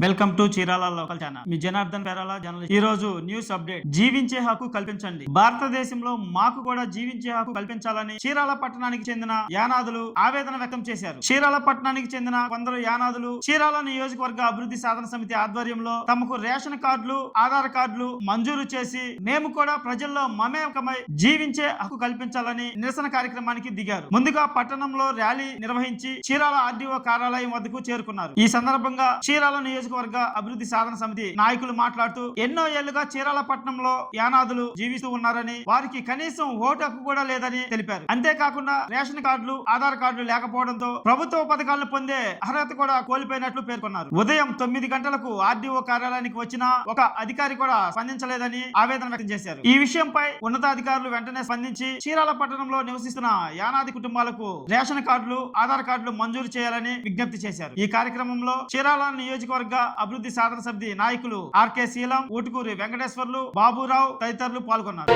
Welcome to Chirala local channel. Me Janardhan Perala journalist. ఈ రోజు news update. జీవించే హక్కు కల్పించండి. భారతదేశంలో మాకు కూడా జీవించే హక్కు కల్పించాలని చీరాల పట్టణానికి చెందిన యానాదులు ఆవేదన వ్యక్తం చేశారు. చీరాల పట్టణానికి చెందిన కొందరు యానాదులు చీరాల నియోజకవర్గ అభివృద్ధి సాధన సమితి ఆధ్వర్యంలో తమకు రేషన్ కార్డులు, ఆధార్ కార్డులు మంజూరు చేసి మేము కూడా ప్రజల్లో మమేకమై జీవించే హక్కు కల్పించాలని నిరసన కార్యక్రమానికి దిగారు. ముందుగా పట్టణంలో ర్యాలీ నిర్వహించి చీరాల ఆర్డీఓ కార్యాలయం వద్దకు చేరుకున్నారు. ఈ సందర్భంగా చీరాల నియోజకవర్గ అభివృద్ధి సాధన సమితి నాయకులు మాట్లాడుతూ ఎన్నో ఏళ్లుగా చీరాల పట్టణంలో యానాదులు జీవిస్తూ ఉన్నారని, వారికి కనీసం ఓటు హక్కు కూడా లేదని తెలిపారు. అంతేకాకుండా రేషన్ కార్డులు, ఆధార్ కార్డులు లేకపోవడంతో ప్రభుత్వ పథకాలను పొందే అర్హత కూడా కోల్పోయినట్లు పేర్కొన్నారు. ఉదయం 9 గంటలకు ఆర్డీఓ కార్యాలయానికి వచ్చిన ఒక అధికారి కూడా స్పందించలేదని ఆవేదన వ్యక్తం చేశారు. ఈ విషయంపై ఉన్నతాధికారులు వెంటనే స్పందించి చీరాల పట్టణంలో నివసిస్తున్న యానాది కుటుంబాలకు రేషన్ కార్డులు, ఆధార్ కార్డులు మంజూరు చేయాలని విజ్ఞప్తి చేశారు. ఈ కార్యక్రమంలో చీరాల నియోజకవర్గ అభివృద్ధి సాధన సమితి నాయకులు ఆర్కే శీలం, ఊటుకూరి వెంకటేశ్వర్లు, బాబురావు తదితరులు పాల్గొన్నారు.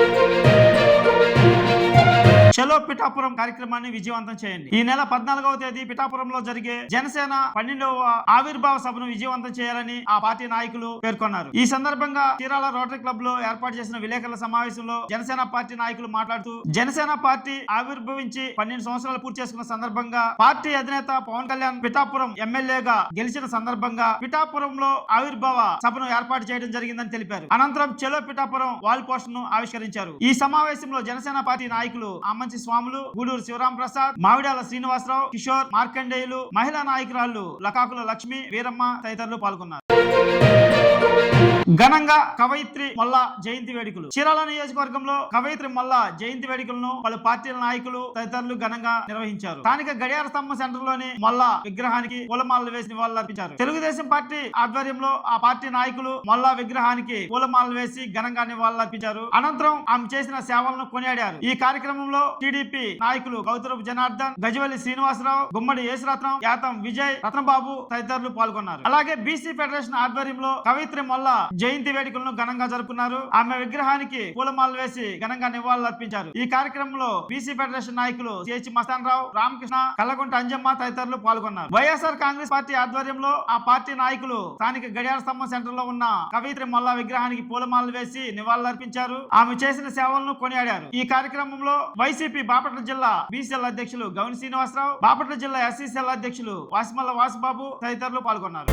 చలో పిఠాపురం కార్యక్రమాన్ని విజయవంతం చేయండి. ఈ నెల 14వ తేదీ పిఠాపురంలో జరిగే జనసేన 12వ ఆవిర్భావ సభను విజయవంతం చేయాలని ఆ పార్టీ నాయకులు పేర్కొన్నారు. ఈ సందర్భంగా చీరాల రోటరీ క్లబ్ లో ఏర్పాటు చేసిన విలేకరుల సమావేశంలో జనసేన పార్టీ నాయకులు మాట్లాడుతూ జనసేన పార్టీ ఆవిర్భవించి 12 సంవత్సరాలు పూర్తి చేసుకున్న సందర్భంగా పార్టీ అధినేత పవన్ కళ్యాణ్ పిఠాపురం ఎమ్మెల్యేగా గెలిచిన సందర్భంగా పిఠాపురంలో ఆవిర్భావ సభను ఏర్పాటు చేయడం జరిగిందని తెలిపారు. అనంతరం చలో పిఠాపురం వాల్ పోస్టర్ ను ఆవిష్కరించారు. ఈ సమావేశంలో జనసేన పార్టీ నాయకులు ఆమంచి స్వాములు, గూడూరు శివరాం ప్రసాద్, మావిడాల శ్రీనివాసరావు, కిషోర్, మార్కండేయులు, మహిళా నాయకురాళ్లు లకాకుల లక్ష్మి, వీరమ్మ తదితరులు పాల్గొన్నారు. ఘనంగా కవయిత్రి మొల్ల జయంతి వేడుకలు. చీరాల నియోజకవర్గంలో కవయిత్రి మొల్ల జయంతి వేడుకలను పలు పార్టీల నాయకులు తదితరులు ఘనంగా నిర్వహించారు. స్థానిక గడియార స్తంభం సెంటర్ లోని మొల్ల విగ్రహానికి పూలమాలలు వేసి నివాళులర్పించారు. తెలుగుదేశం పార్టీ ఆధ్వర్యంలో ఆ పార్టీ నాయకులు మొల్ల విగ్రహానికి పూలమాలలు వేసి ఘనంగా నివాళులర్పించారు. అనంతరం ఆమె చేసిన సేవలను కొనియాడారు. ఈ కార్యక్రమంలో టీడీపీ నాయకులు గౌతరపు జనార్దన్, గజవల్లి శ్రీనివాసరావు, గుమ్మడి యేసురత్నం, యాతం విజయ్, రత్నబాబు తదితరులు పాల్గొన్నారు. అలాగే బీసీ ఫెడరేషన్ ఆధ్వర్యంలో కవయిత్రి మొల్ల జయంతి వేడుకలను ఘనంగా జరుపుకున్నారు. ఆమె విగ్రహానికి పూలమాలలు వేసి ఘనంగా నివాళులర్పించారు. ఈ కార్యక్రమంలో బీసీ ఫెడరేషన్ నాయకులు సిహెచ్ మస్తాన్ రావు, రామకృష్ణ, కల్లగుంట అంజమ్మ తదితరులు పాల్గొన్నారు. వైఎస్ఆర్ కాంగ్రెస్ పార్టీ ఆధ్వర్యంలో ఆ పార్టీ నాయకులు స్థానిక గడియార స్తంభం సెంటర్ లో ఉన్న కవయిత్రి మొల్ల విగ్రహానికి పూలమాలలు వేసి నివాళులర్పించారు. ఆమె చేసిన సేవలను కొనియాడారు. ఈ కార్యక్రమంలో వైసీపీ బాపట్ల జిల్లా బీసీఎల్ అధ్యక్షులు గౌని శ్రీనివాసరావు, బాపట్ల జిల్లా ఎస్సీసీఎల్ అధ్యక్షులు వాసిమల్ల వాసుబాబు తదితరులు పాల్గొన్నారు.